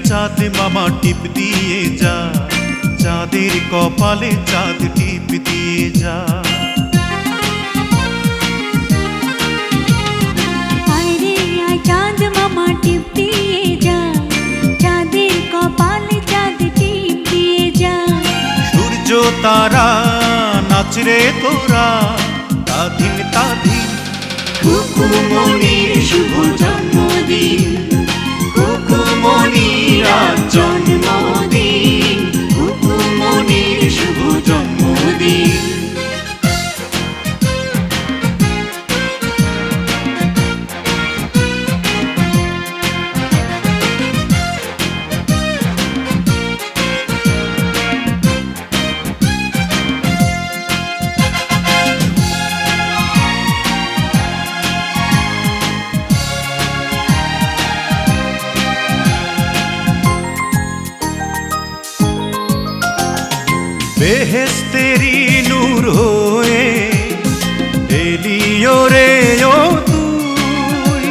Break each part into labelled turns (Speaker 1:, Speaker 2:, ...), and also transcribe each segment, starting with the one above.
Speaker 1: চাঁদ মামা টিপ দিয়ে যা, চাঁদের কপালে চাঁদ টিপ দিয়ে যা।
Speaker 2: আরে আয় চাঁদ মামা টিপ দিয়ে যা, চাঁদের কপালে চাঁদ টিপ দিয়ে যা।
Speaker 1: সূর্য তারা নাচরে তোরা, তাধিন তাধিন।
Speaker 2: কুকুমনির শুভ জন্মদিন, কুকুমনির আজ জন্মদিন, কুকুমনির শুভ জন্মদিন।
Speaker 1: বেহেশতেরি নূর হয়ে এলিও রে ও তুই।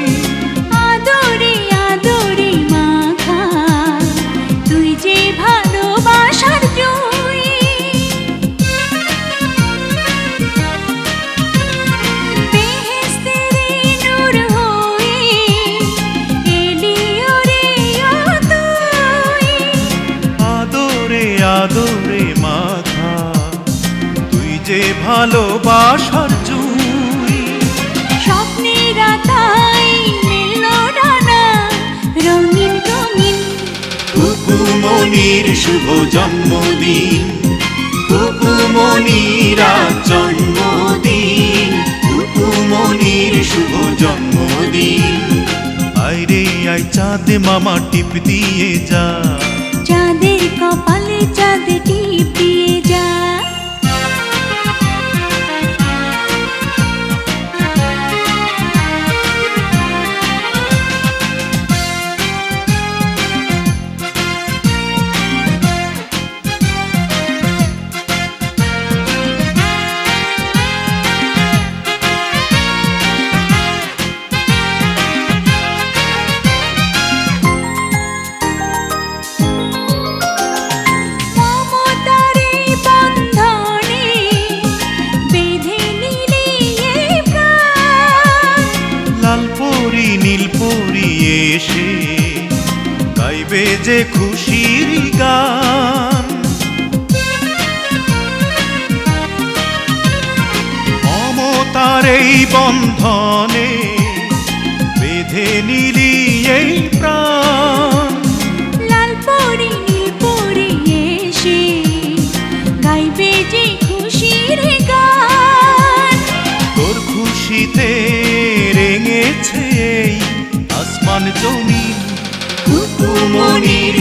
Speaker 2: আদরে আদরে মাখা তুই যে ভালোবাসার জয়। বেহেশতেরি নূর হয়ে এলিও রে ও তুই।
Speaker 1: আদরে আদরে মাখা তুই যে ভালোবাসার জুই।
Speaker 2: স্বপ্নেরা তাই মিলল ডানা রঙিন রঙিন।
Speaker 1: কুকুমনির শুভ জন্মদিন, কুকুমনির আজ জন্মদিন, কুকুমনির শুভ জন্মদিন। আইরে আই চাঁদ মামা টিপ দিয়ে যা,
Speaker 2: চাঁদের কপালে চাঁদ টিপ দিয়ে যা।
Speaker 1: নীলপরি এসে গাইবে যে খুশির গান। মমতার এই বন্ধনে বেঁধে নিলি এই প্রাণ।
Speaker 2: লালপরি নীলপরি এসে গাইবে যে খুশির গান।
Speaker 1: তোর খুশিতে রেঙেছে আসমান জমিন, কুকুমনির